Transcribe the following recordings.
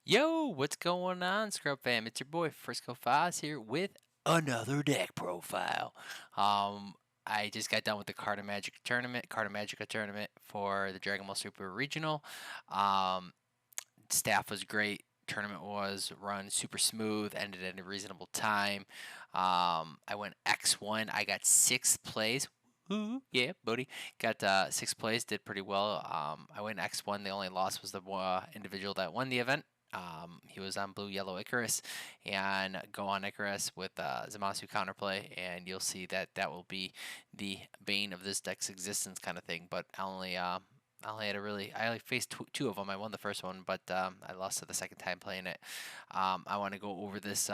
Yo, what's going on, Scrub fam? It's your boy Frisco Fahs here with another deck profile. Um, I just got done with the Carta Magica tournament for the Dragon Ball Super Regional. Um, Staff was great. Tournament was run super smooth, ended at a reasonable time. I went X1. I got sixth place. Ooh, yeah, buddy. Got sixth place, did pretty well. I went X1. The only loss was the individual that won the event. He was on Blue Yellow Icarus, and go on Icarus with Zamasu counterplay, and you'll see that that will be the bane of this deck's existence, kind of thing. But I only had a really. I only faced two of them. I won the first one, but I lost it the second time playing it. I want to go over this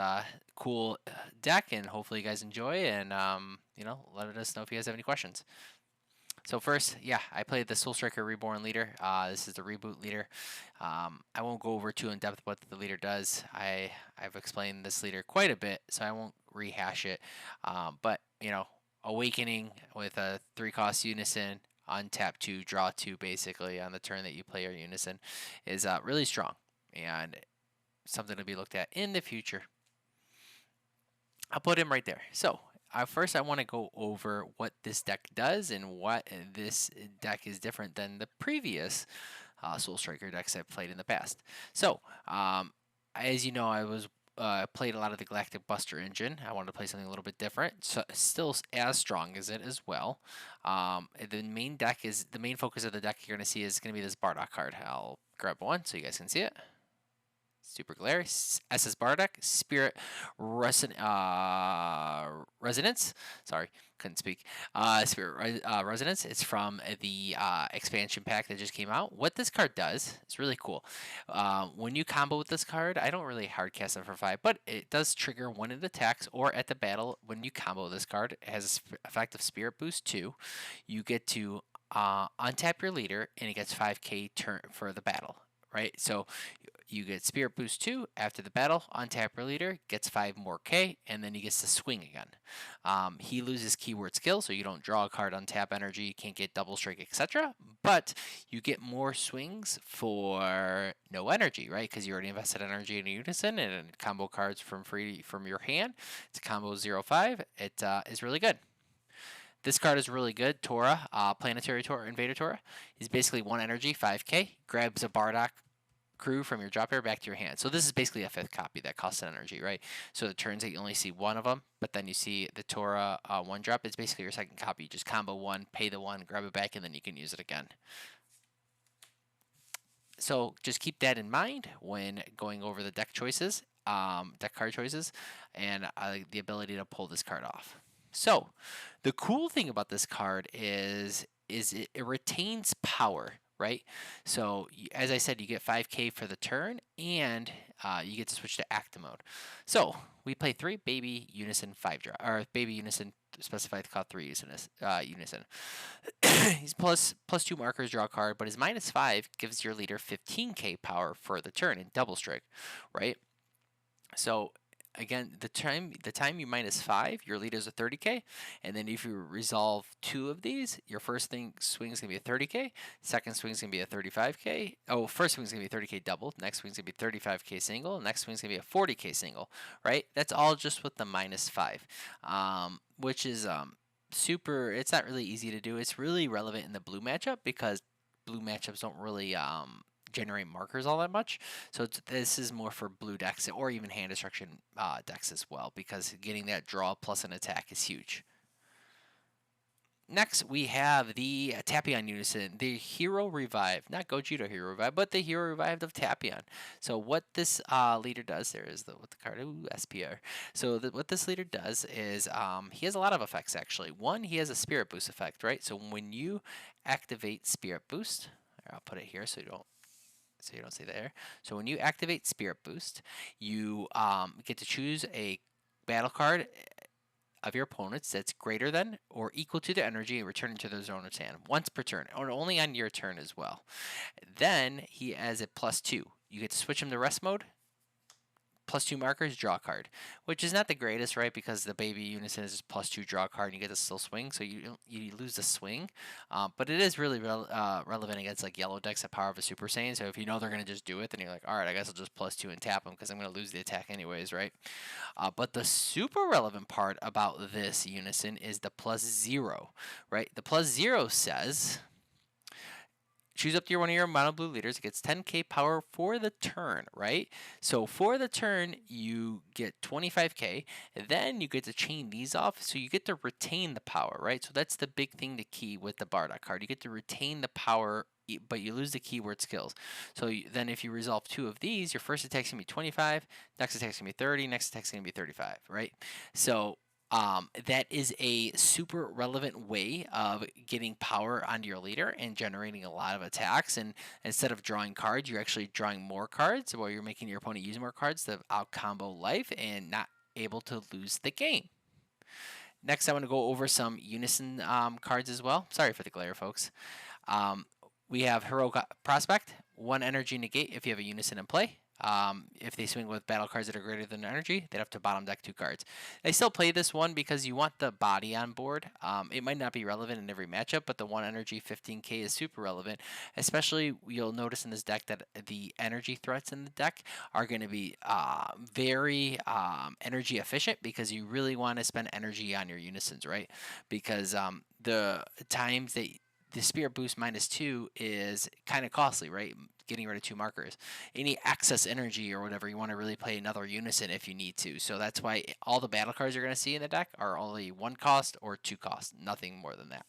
cool deck, and hopefully you guys enjoy. And let us know if you guys have any questions. So first, yeah, I played the Soul Striker Reborn leader. This is the reboot leader. I won't go over too in depth what the leader does. I've explained this leader quite a bit, so I won't rehash it. But Awakening with a 3-cost Unison, untap 2, draw 2, basically on the turn that you play your Unison, is really strong and something to be looked at in the future. I'll put him right there. So first, I want to go over what this deck does and what this deck is different than the previous Soul Striker decks I've played in the past. So, as you know, I was played a lot of the Galactic Buster engine. I wanted to play something a little bit different, so still as strong as it as well. The main focus of the deck you're going to see is going to be this Bardock card. I'll grab one so you guys can see it. Super Glare, SS Bardock, Spirit Resonance. Sorry, couldn't speak. Spirit Resonance. It's from the expansion pack that just came out. What this card does is really cool. When you combo with this card, I don't really hardcast it for 5, but it does trigger one of the attacks or at the battle when you combo this card. It has an effect of Spirit Boost 2. You get to untap your leader, and it gets 5k turn for the battle. Right, so you get Spirit Boost 2 after the battle, untap your leader, gets 5 more K, and then he gets to swing again. He loses keyword skill, so you don't draw a card, untap energy, you can't get double strike, etc. But you get more swings for no energy, right? Because you already invested energy in Unison and combo cards from free from your hand. It's a combo 0-5. It is really good. This card is really good. Tora, Planetary Tora, Invader Tora. He's basically 1 energy, 5k. Grabs a Bardock crew from your drop air back to your hand. So this is basically a 5th copy that costs an energy, right? So the turns that you only see one of them, but then you see the Tora 1 drop. It's basically your 2nd copy. You just combo 1, pay the 1, grab it back, and then you can use it again. So just keep that in mind when going over the deck choices, deck card choices, and the ability to pull this card off. So the cool thing about this card is it retains power, right? So as I said, you get 5k for the turn, and you get to switch to active mode. So we play 3 Baby Unison 5 draw, or Baby Unison specified to call 3 Unison. He's plus 2 markers, draw a card, but his -5 gives your leader 15k power for the turn in double strike, right? So again, the time you -5, your leader's a 30k, and then if you resolve 2 of these, your first swing is gonna be a 30k, second swing is gonna be a 35k. Oh, first swing is gonna be a 30k double, next swing is gonna be 35k single, next swing is gonna be a 40k single, right? That's all just with the -5, which is super. It's not really easy to do. It's really relevant in the blue matchup because blue matchups don't really generate markers all that much. So this is more for blue decks or even hand destruction decks as well, because getting that draw plus an attack is huge. Next, we have the Tapion and Unison, the Hero Revive. Not Gogeta Hero Revive, but the Hero Revived of Tapion. So what this leader does, there is what the card, SPR. So what this leader does is he has a lot of effects, actually. One, he has a Spirit Boost effect, right? So when you activate Spirit Boost, I'll put it here so you don't see there. So when you activate Spirit Boost, you get to choose a battle card of your opponents that's greater than or equal to the energy and return it to their owner's hand once per turn, or only on your turn as well. Then he has a +2. You get to switch him to rest mode, +2 markers, draw a card, which is not the greatest, right? Because the baby unison is just +2, draw a card, and you get to still swing, so you lose the swing. But it is really relevant against like yellow decks that power of a Super Saiyan. So if you know they're gonna just do it, then you're like, all right, I guess I'll just +2 and tap them because I'm gonna lose the attack anyways, right? But the super relevant part about this unison is the +0, right? The +0 says choose up to one of your mono blue leaders. It gets 10k power for the turn, right? So for the turn, you get 25k. Then you get to chain these off, so you get to retain the power, right? So that's the big thing to key with the Bardock card. You get to retain the power, but you lose the keyword skills. So then if you resolve 2 of these, your first attack's going to be 25, next attack's going to be 30, next attack's going to be 35, right? So that is a super relevant way of getting power onto your leader and generating a lot of attacks. And instead of drawing cards, you're actually drawing more cards, while you're making your opponent use more cards to out combo life and not able to lose the game. Next, I want to go over some Unison cards as well. Sorry for the glare, folks. We have Heroic Prospect, 1 energy negate if you have a Unison in play. If they swing with battle cards that are greater than energy, they'd have to bottom deck 2 cards. I still play this one because you want the body on board. It might not be relevant in every matchup, but the 1 energy 15k is super relevant. Especially, you'll notice in this deck that the energy threats in the deck are going to be very energy efficient, because you really want to spend energy on your Unisons, right? Because the times that the Spirit Boost -2 is kind of costly, right? Getting rid of 2 markers. Any excess energy or whatever, you want to really play another Unison if you need to. So that's why all the battle cards you're going to see in the deck are only 1 cost or 2 cost, nothing more than that.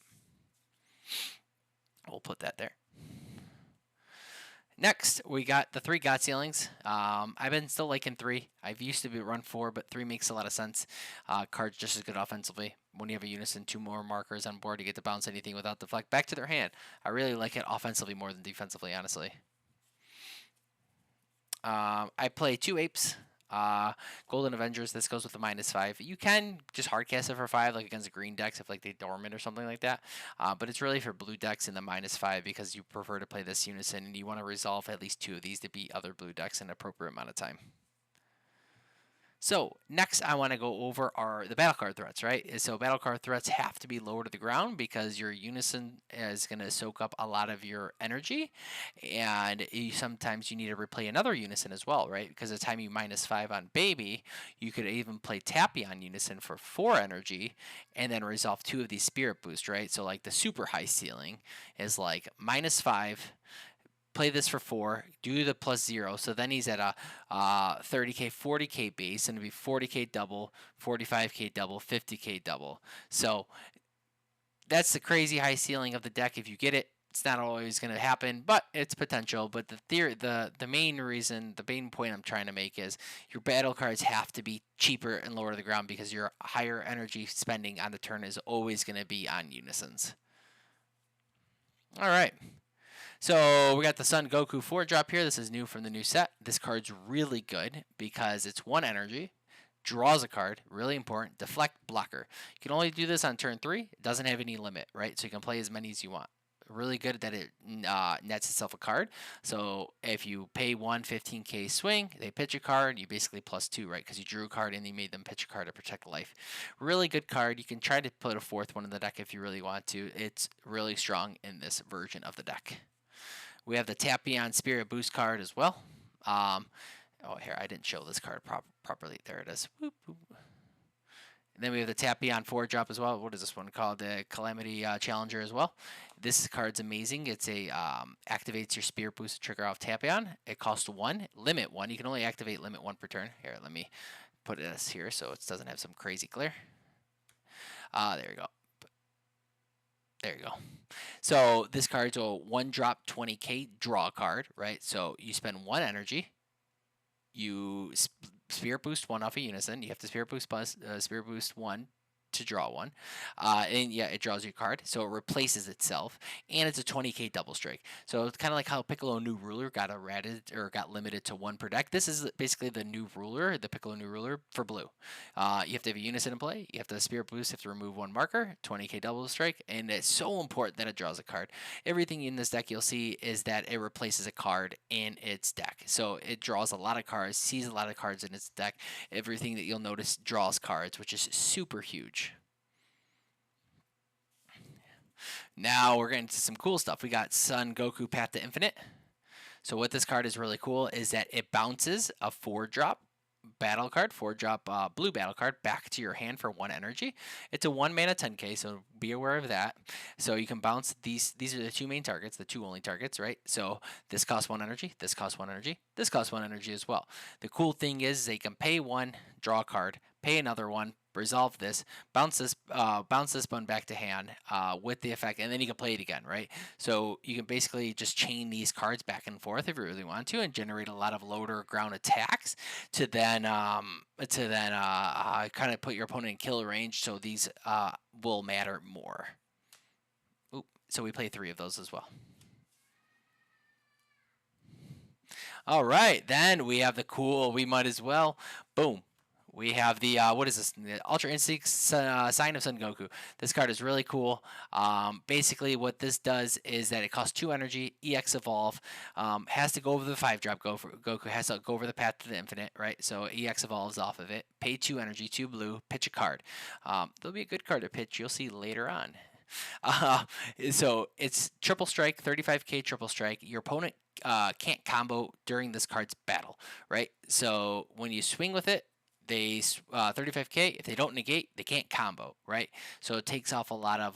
We'll put that there. Next, we got the 3 God Ceilings. I've been still liking 3. I've used to run 4, but 3 makes a lot of sense. Cards just as good offensively. When you have a Unison, 2 more markers on board, you get to bounce anything without deflect back to their hand. I really like it offensively more than defensively, honestly. I play 2 Apes. Golden Avengers, this goes with the -5. You can just hardcast it for 5, like against green decks if like they dormant or something like that. But it's really for blue decks in the -5, because you prefer to play this Unison and you want to resolve at least 2 of these to beat other blue decks in an appropriate amount of time. So next I want to go over the battle card threats, right? So battle card threats have to be lower to the ground because your Unison is going to soak up a lot of your energy, and sometimes you need to replay another Unison as well, right? Because the time you -5 on baby, you could even play Tapion Unison for 4 energy and then resolve 2 of these Spirit Boost, right? So like the super high ceiling is like -5, play this for 4, do the +0, so then he's at a 30k, 40k base, and it'd be 40k double, 45k double, 50k double. So that's the crazy high ceiling of the deck. If you get it, it's not always going to happen, but it's potential. But the main reason, the main point I'm trying to make is your battle cards have to be cheaper and lower to the ground, because your higher energy spending on the turn is always going to be on Unisons. All right. So we got the Sun Goku 4-drop here. This is new from the new set. This card's really good because it's 1 energy, draws a card, really important, deflect, blocker. You can only do this on turn 3. It doesn't have any limit, right? So you can play as many as you want. Really good that it nets itself a card. So if you pay 1 15k swing, they pitch a card, you basically +2, right? Because you drew a card and you made them pitch a card to protect life. Really good card. You can try to put a 4th one in the deck if you really want to. It's really strong in this version of the deck. We have the Tapion Spirit Boost card as well. Oh, here, I didn't show this card properly. There it is. Whoop, whoop. And then we have the Tapion 4-drop as well. What is this one called? The Calamity Challenger as well. This card's amazing. It's a activates your Spirit Boost to trigger off Tapion. It costs 1, limit 1. You can only activate limit 1 per turn. Here, let me put this here so it doesn't have some crazy glare. There you go. There you go. So this card's a 1-drop 20k draw card, right? So you spend 1 energy, you Spirit Boost 1 off a Unison. You have to Spirit Boost plus Spirit Boost 1 to draw one. And yeah, it draws your card, so it replaces itself, and it's a 20k double strike. So it's kind of like how Piccolo New Ruler got got limited to one per deck. This is basically the New Ruler, the Piccolo New Ruler for blue. You have to have a Unison in play. You have to Spirit Boost. You have to remove one marker, 20k double strike, and it's so important that it draws a card. Everything in this deck you'll see is that it replaces a card in its deck. So it draws a lot of cards, sees a lot of cards in its deck. Everything that you'll notice draws cards, which is super huge. Now we're getting to some cool stuff. We got Son Goku Path to Infinite. So what this card is really cool is that it bounces a 4-drop battle card, 4-drop blue battle card back to your hand for 1 energy. It's a 1 mana 10k, so be aware of that. So you can bounce these. These are the 2 main targets, the 2 only targets, right? So this costs 1 energy, this costs 1 energy, this costs 1 energy as well. The cool thing is they can pay 1, draw a card, pay another 1, resolve this, bounce this one back to hand with the effect, and then you can play it again, right? So you can basically just chain these cards back and forth if you really want to, and generate a lot of loader ground attacks to then kind of put your opponent in kill range. So these will matter more. Oop, so we play 3 of those as well. All right, then we have the cool. We might as well. Boom. We have the, what is this? The Ultra Instinct Sign of Son Goku. This card is really cool. Basically, what this does is that it costs 2 energy, EX Evolve, has to go over the 5-drop. Goku has to go over the Path to the Infinite, right? So EX Evolves off of it. Pay 2 energy, 2 blue, pitch a card. There'll be a good card to pitch. You'll see later on. So it's triple strike, 35k triple strike. Your opponent can't combo during this card's battle, right? So when you swing with it, they 35k. If they don't negate, they can't combo, right? So it takes off a lot of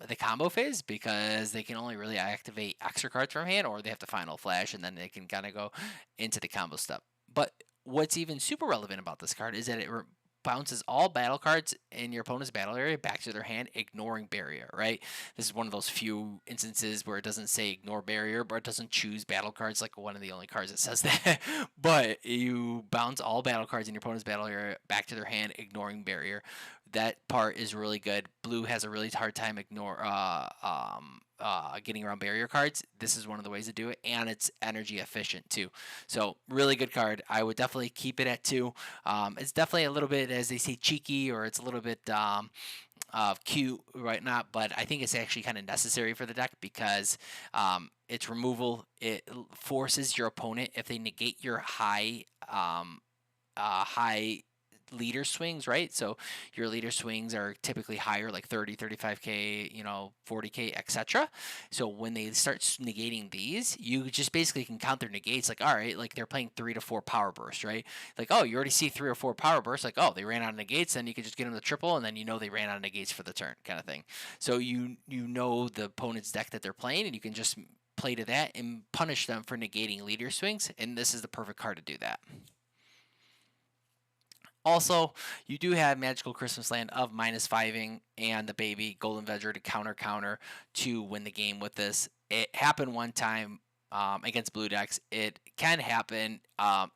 the combo phase because they can only really activate extra cards from hand, or they have to final flash, and then they can kind of go into the combo step. But what's even super relevant about this card is that it bounces all battle cards in your opponent's battle area back to their hand, ignoring barrier, right? This is one of those few instances where it doesn't say ignore barrier, but it doesn't choose battle cards, like one of the only cards that says that. But you bounce all battle cards in your opponent's battle area back to their hand, ignoring barrier. That part is really good. Blue has a really hard time getting around barrier cards. This is one of the ways to do it, and it's energy efficient too. So really good card. I would definitely keep it at 2. It's definitely a little bit, as they say, cheeky, or it's a little bit cute right now, but I think it's actually kind of necessary for the deck because its removal, it forces your opponent, if they negate your high leader swings, right? So your leader swings are typically higher, like 30, 35k, 40k, etc. So when they start negating these, you just basically can count their negates. Like, all right, like they're playing 3 to 4 power bursts, right? Like, oh, you already see 3 or 4 power bursts. Like, oh, they ran out of negates, then you can just get them the triple, and then they ran out of negates for the turn, kind of thing. So you know the opponent's deck that they're playing, and you can just play to that and punish them for negating leader swings, and this is the perfect card to do that. Also, you do have Magical Christmas Land of -5ing and the baby Golden Vedra to counter to win the game with this. It happened one time against blue decks. It can happen.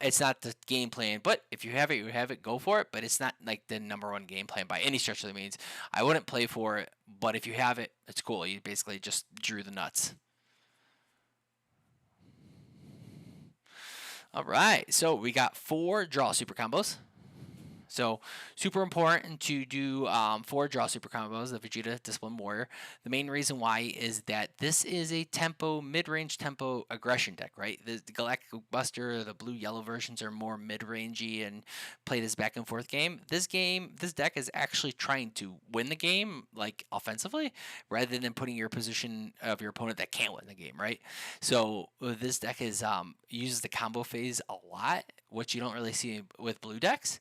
It's not the game plan, but if you have it, you have it. Go for it. But it's not like the #1 game plan by any stretch of the means. I wouldn't play for it, but if you have it, it's cool. You basically just drew the nuts. All right, so we got 4 draw super combos. So super important to do 4 draw super combos, the Vegeta Discipline Warrior. The main reason why is that this is a tempo, mid-range tempo aggression deck, right? The Galactic Buster, the blue-yellow versions are more mid-rangey and play this back and forth game. This deck is actually trying to win the game, like offensively, rather than putting your position of your opponent that can't win the game, right? So this deck is uses the combo phase a lot, which you don't really see with blue decks.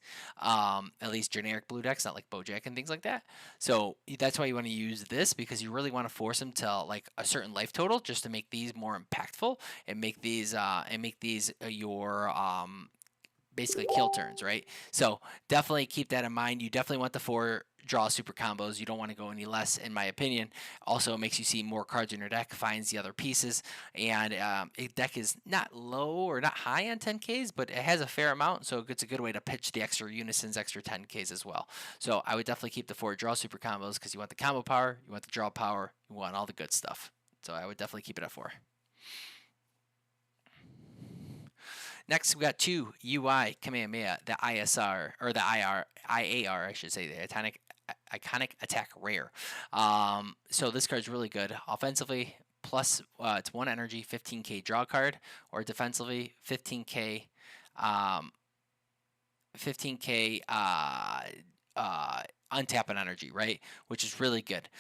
At least generic blue decks, not like Bojack and things like that. So that's why you want to use this, because you really want to force them to like a certain life total just to make these more impactful and make these your basically kill turns, right? So definitely keep that in mind. You definitely want the 4 draw super combos. You don't want to go any less, in my opinion. Also, it makes you see more cards in your deck, finds the other pieces, and a deck is not low or not high on 10Ks, but it has a fair amount, so it's a good way to pitch the extra unisons, extra 10Ks as well. So I would definitely keep the 4 draw super combos because you want the combo power, you want the draw power, you want all the good stuff. So I would definitely keep it at 4. Next, we got 2 UI Kamehameha, the ISR, or the IAR, I should say, the Iconic Attack Rare. So this card's really good. Offensively, plus it's 1 energy, 15k draw card, or defensively, 15k, 15k untap an energy, right? Which is really good.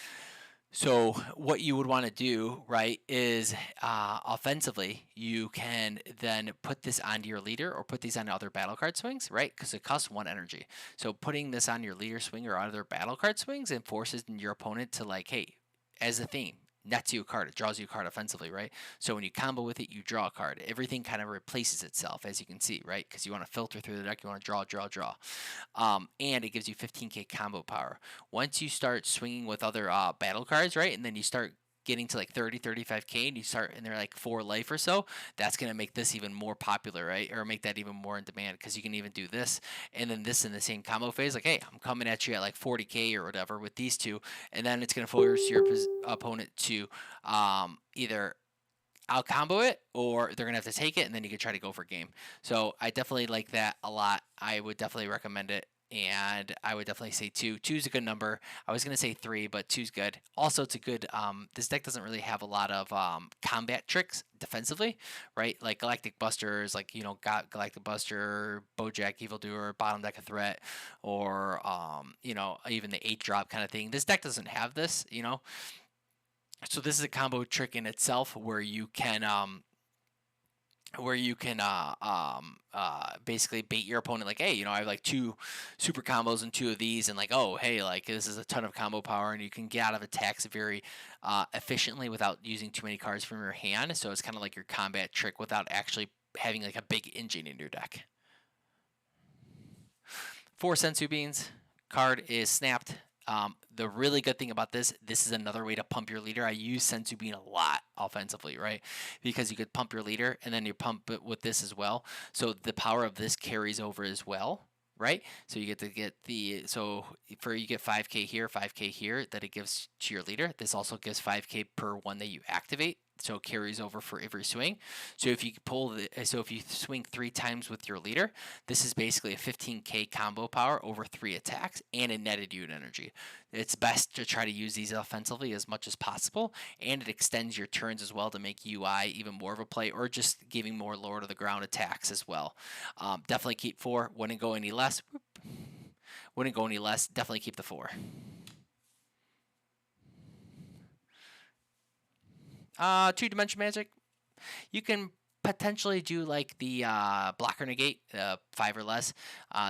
So what you would want to do, right, is offensively, you can then put this onto your leader or put these on other battle card swings, right? Because it costs 1 energy. So putting this on your leader swing or other battle card swings and forces your opponent to, like, hey, as a theme, nets you a card. It draws you a card offensively, right? So when you combo with it, you draw a card. Everything kind of replaces itself, as you can see, right? Because you want to filter through the deck. You want to draw. And it gives you 15k combo power. Once you start swinging with other battle cards, right? And then you start getting to like 30, 35k, and you start, and they're like 4 life or so, that's going to make this even more popular, right? Or make that even more in demand, because you can even do this and then this in the same combo phase. Like, hey, I'm coming at you at like 40k or whatever with these 2, and then it's going to force your opponent to either out combo it, or they're gonna have to take it, and then you can try to go for game. So I definitely like that a lot. I would definitely recommend it, and I would definitely say 2. 2 is a good number. I was gonna say 3, but 2 is good. Also, it's a good. This deck doesn't really have a lot of combat tricks defensively, right? Like Galactic Busters, like, you know, got Galactic Buster, Bojack Evildoer, bottom deck of threat, or you know, even the 8 drop kind of thing. This deck doesn't have this, you know. So this is a combo trick in itself where you can basically bait your opponent, like, hey, you know, I have like 2 super combos and 2 of these, and like, oh, hey, like, this is a ton of combo power, and you can get out of attacks very efficiently without using too many cards from your hand. So it's kind of like your combat trick without actually having like a big engine in your deck. 4 sensu beans. Card is snapped. The really good thing about this is another way to pump your leader. I use Sensu Bean a lot offensively, right? Because you could pump your leader and then you pump it with this as well. So the power of this carries over as well, right? So you get to get the, so for you get 5k here, 5k here that it gives to your leader. This also gives 5k per one that you activate. So it carries over for every swing. So if you if you swing 3 times with your leader, this is basically a 15k combo power over 3 attacks and a netted unit energy. It's best to try to use these offensively as much as possible, and it extends your turns as well to make UI even more of a play, or just giving more lower to the ground attacks as well. Definitely keep 4. Wouldn't go any less. Wouldn't go any less. Definitely keep the 4. 2-dimension magic. You can potentially do like the blocker negate, 5 or less.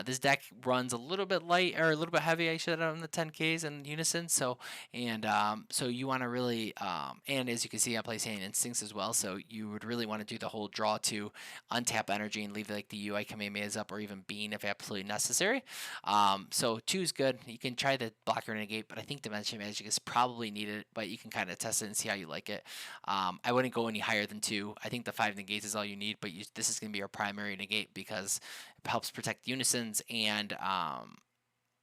This deck runs a little bit light, or a little bit heavy, I should have, on the 10Ks and Unison. So you want to really, and as you can see, I play Tapion and Instincts as well. So you would really want to do the whole draw to untap energy and leave like the UI Kamehamehas up, or even Bean if absolutely necessary. So 2 is good. You can try the blocker negate, but I think dimension magic is probably needed. But you can kind of test it and see how you like it. I wouldn't go any higher than 2. I think the 5 negates is all you need, but this is going to be your primary negate because it helps protect unisons, and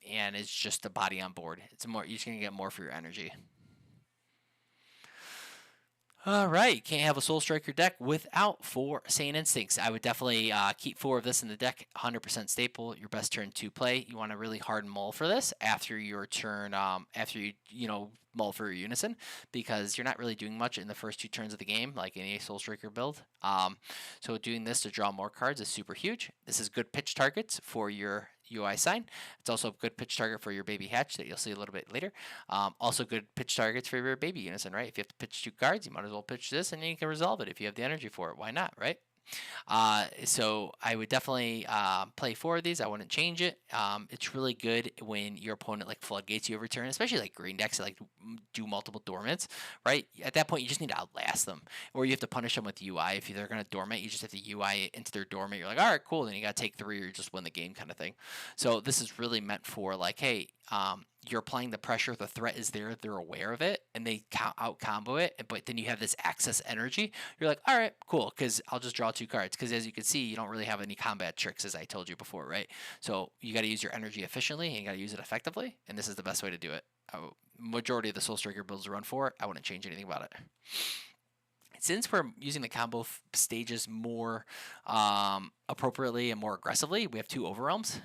it's just a body on board. It's more, you're just going to get more for your energy. All right, can't have a Soul Striker deck without 4 Saiyan Instincts. I would definitely keep 4 of this in the deck, 100% staple. Your best turn to play. You want to really hard mull for this after your turn, after you mull for your Unison, because you're not really doing much in the first 2 turns of the game, like any Soul Striker build. So doing this to draw more cards is super huge. This is good pitch targets for your UI sign. It's also a good pitch target for your baby hatch that you'll see a little bit later. Also good pitch targets for your baby unison, right? If you have to pitch 2 cards, you might as well pitch this, and then you can resolve it if you have the energy for it. Why not, right? So I would definitely play 4 of these. I wouldn't change it. It's really good when your opponent like floodgates you every turn, especially like green decks that like do multiple dormants, right? At that point, you just need to outlast them, or you have to punish them with UI. If they're going to dormant, you just have to UI into their dormant. You're like, all right, cool. Then you got to take 3 or just win the game kind of thing. So this is really meant for like, hey, you're applying the pressure, the threat is there, they're aware of it, and they out combo it, but then you have this excess energy. You're like, all right, cool, because I'll just draw 2 cards. Because as you can see, you don't really have any combat tricks, as I told you before, right? So you got to use your energy efficiently, and you got to use it effectively, and this is the best way to do it. Majority of the Soul Striker builds run for it. I wouldn't change anything about it. Since we're using the combo stages more appropriately and more aggressively, we have 2 overwhelms.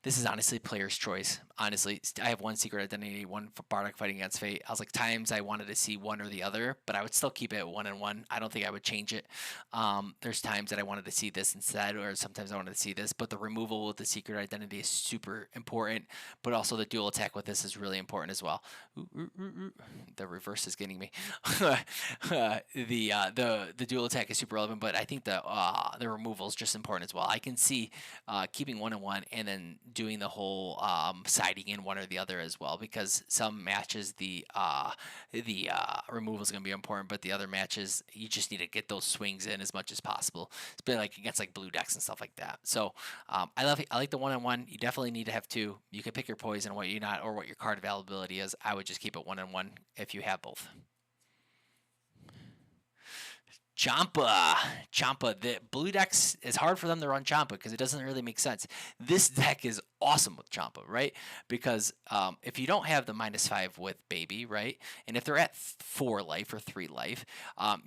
This is honestly player's choice. Honestly, I have 1 secret identity, 1 Bardock fighting against fate. I was like, times I wanted to see one or the other, but I would still keep it at 1 and 1. I don't think I would change it. There's times that I wanted to see this instead, or sometimes I wanted to see this, but the removal with the secret identity is super important, but also the dual attack with this is really important as well. The reverse is getting me. The dual attack is super relevant, but I think the removal is just important as well. I can see keeping 1 and 1 and then doing the whole siding in one or the other as well, because some matches the removal is going to be important, but the other matches you just need to get those swings in as much as possible. It's been like against like blue decks and stuff like that. So I like the 1 and 1. You definitely need to have 2. You can pick your poison, what you not, or what your card availability is. I would just keep it 1 and 1 if you have both. Champa. The blue decks, it's hard for them to run Champa because it doesn't really make sense. This deck is awesome with Champa, right? Because if you don't have the -5 with Baby, right, and if they're at 4 life or 3 life,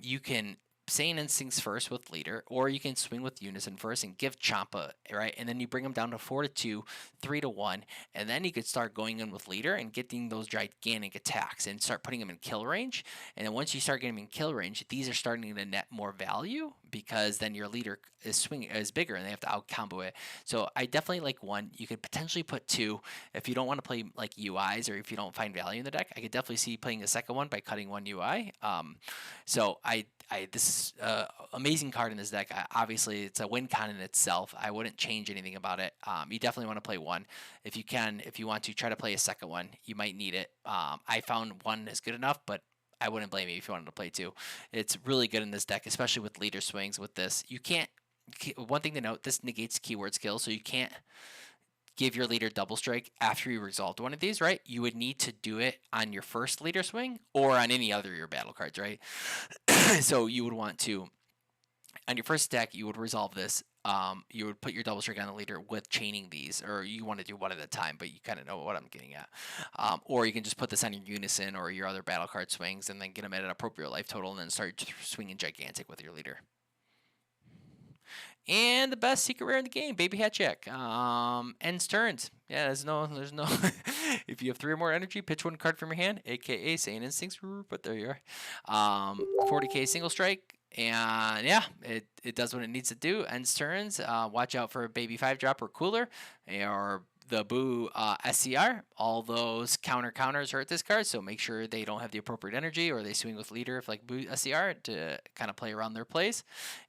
you can Sane Instincts first with Leader, or you can swing with Unison first and give Champa, right? And then you bring them down to 4 to 2, 3 to 1, and then you could start going in with Leader and getting those gigantic attacks and start putting them in kill range. And then once you start getting them in kill range, these are starting to net more value because then your Leader is bigger and they have to out combo it. So I definitely like 1. You could potentially put 2 if you don't want to play like UIs, or if you don't find value in the deck. I could definitely see playing a second one by cutting 1 UI. So this is amazing card in this deck. Obviously, it's a win con in itself. I wouldn't change anything about it. You definitely want to play 1. If you can, if you want to try to play a second one, you might need it. I found 1 is good enough, but I wouldn't blame you if you wanted to play 2. It's really good in this deck, especially with Leader swings with this. You can't, one thing to note, this negates keyword skill, so you can't give your Leader double strike after you resolved one of these, right? You would need to do it on your first Leader swing or on any other of your battle cards, right? So you would want to, on your first deck, you would resolve this. You would put your double strike on the Leader with chaining these, or you want to do 1 at a time, but you kind of know what I'm getting at. Or you can just put this on your Unison or your other battle card swings and then get them at an appropriate life total and then start swinging gigantic with your Leader. And the best secret rare in the game, Baby Hat Check. Ends turns. Yeah, there's no. If you have 3 or more energy, pitch 1 card from your hand, aka Sane Instincts. But there you are. 40k single strike. And yeah, it does what it needs to do. Ends turns. Watch out for a Baby 5-drop or cooler, or the Boo SCR. All those counters hurt this card, so make sure they don't have the appropriate energy, or they swing with Leader if like Boo SCR to kind of play around their plays.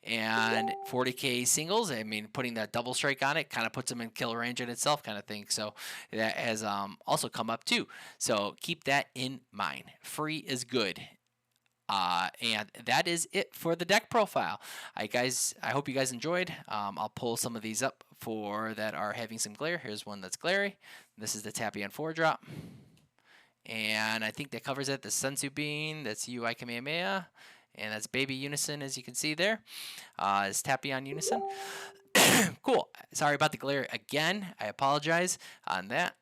And 40k singles, I mean, putting that double strike on it kind of puts them in kill range in itself, kind of thing. So that has also come up too. So keep that in mind. Free is good. And that is it for the deck profile. I hope you guys enjoyed. I'll pull some of these up for that are having some glare. Here's one that's glary. This is the Tapion 4-drop. And I think that covers it. The Sensu Bean, that's UI Kamehameha. And that's Baby Unison, as you can see there. Is Tapion and Unison. Cool. Sorry about the glare again. I apologize on that.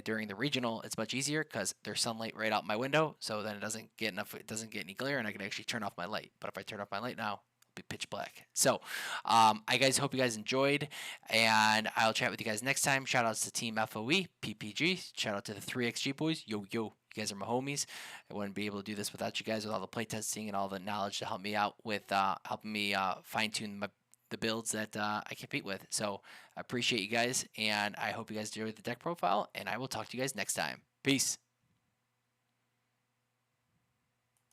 During the regional, it's much easier because there's sunlight right out my window, so then it doesn't get any glare, and I can actually turn off my light. But if I turn off my light now, it'll be pitch black. So I hope you guys enjoyed, and I'll chat with you guys next time. Shout outs to Team FOE, PPG. Shout out to the 3XG boys. Yo. You guys are my homies. I wouldn't be able to do this without you guys, with all the playtesting and all the knowledge to help me out with helping me fine-tune the builds that I compete with. So I appreciate you guys, and I hope you guys enjoyed the deck profile, and I will talk to you guys next time. Peace.